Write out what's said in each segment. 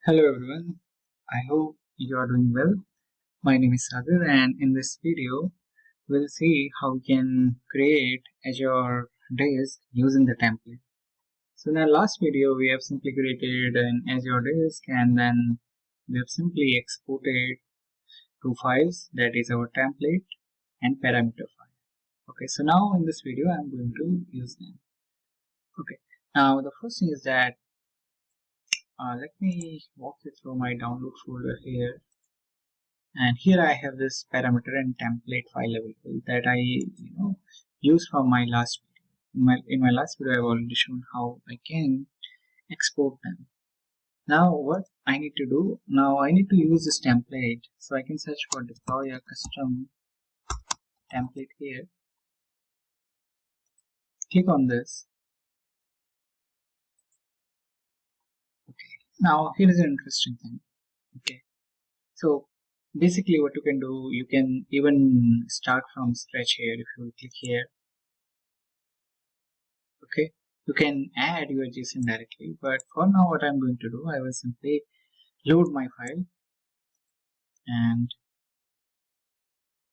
Hello everyone, I hope you are doing well. My name is Sagar and in this video we'll see how we can create Azure disk using the template. So in our last video we have simply created an Azure disk and then we have simply exported two files, that is our template and parameter file. Okay, so now in this video I'm going to use them. Okay, now the first thing is that let me walk you through my download folder here. And here I have this parameter and template file available that I used from my last video. In my last video I've already shown how I can export them. Now what I need to do, now I need to use this template, so I can search for deploy a custom template here. Click on this. Okay, now here is an interesting thing. Okay, so basically what you can do, you can even start from scratch here. If you click here, okay, you can add your JSON directly, but for now what I'm going to do, I will simply load my file and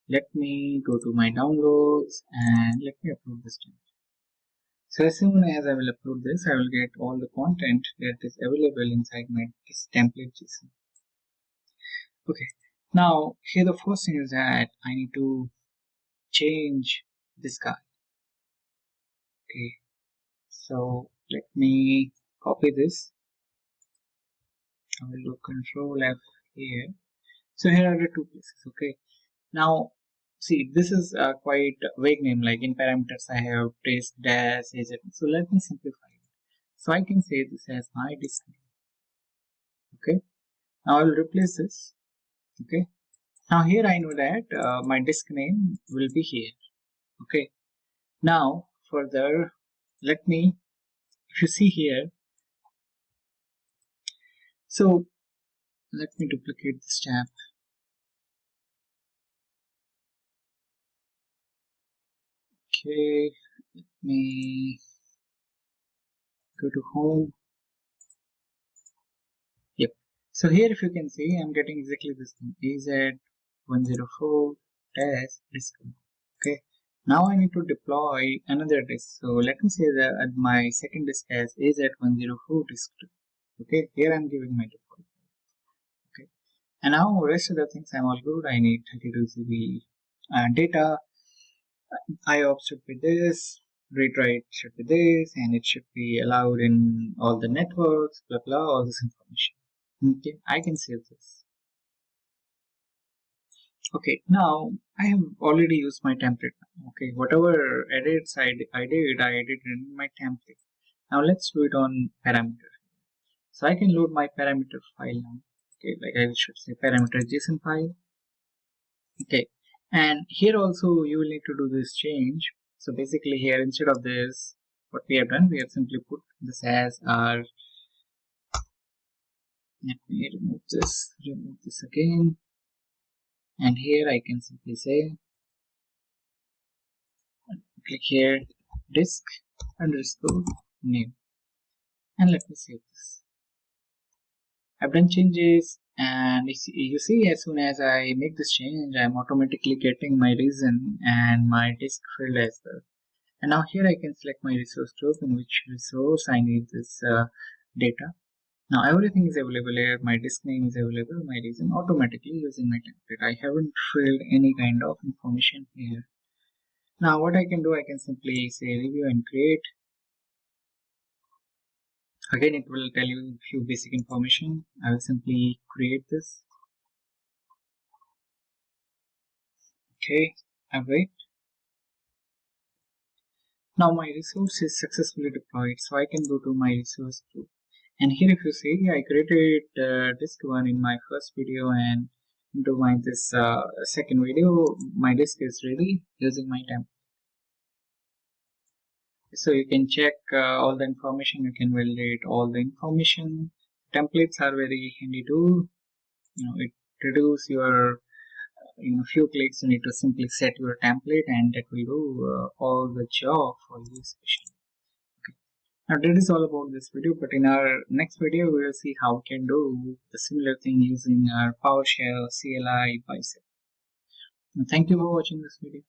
let me go to my downloads and let me upload this template. So as soon as I will upload this, I will get all the content that is available inside my template JSON. Okay, now here the first thing is that I need to change this guy. Okay, so let me copy this. I will do Control F here. So here are the two places. Okay, now see, this is quite vague name, like in parameters I have disk dash AZ. So let me simplify it. So I can say this as my disk name. Okay, now I will replace this. Okay, now here I know that my disk name will be here. Okay, now further, let me, if you see here, so let me duplicate this tab. Okay, let me go to home. Yep. So here if you can see, I'm getting exactly this thing, AZ-104 disk. Okay. Now I need to deploy another disk. So let me say that my second disk as AZ-104 disk. Okay. Here I'm giving my default. Okay. And now rest of the things I'm all good. I need 32 GB data. IOPS should be this. Read write should be this, and it should be allowed in all the networks, blah blah, all this information. Okay, I can save this. Okay, now I have already used my template. Okay, whatever edits I did in my template. Now let's do it on parameter. So I can load my parameter file now. Okay, like I should say parameter JSON file. Okay, and here also you will need to do this change. So basically here, instead of this, what we have done, we have simply put this as our, let me remove this again, and here I can simply say, click here, disk underscore name, and let me save this. I've done changes, and you see, as soon as I make this change, I'm automatically getting my reason and my disk field as well. And now here I can select my resource group, in which resource I need this data. Now everything is available here, my disk name is available, my reason, automatically using my template. I haven't filled any kind of information here. Now what I can do, I can simply say review and create. Again, it will tell you a few basic information. I will simply create this. Okay, I wait. Now my resource is successfully deployed, so I can go to my resource group. And here if you see, I created disk 1 in my first video, and into my this second video, my disk is ready using my template. So you can check all the information, you can validate all the information. Templates are very handy tool. It reduce your few clicks. You need to simply set your template, and that will do all the job for you especially. Okay. Now that is all about this video, but in our next video we will see how we can do the similar thing using our PowerShell CLI bicep. Thank you for watching this video.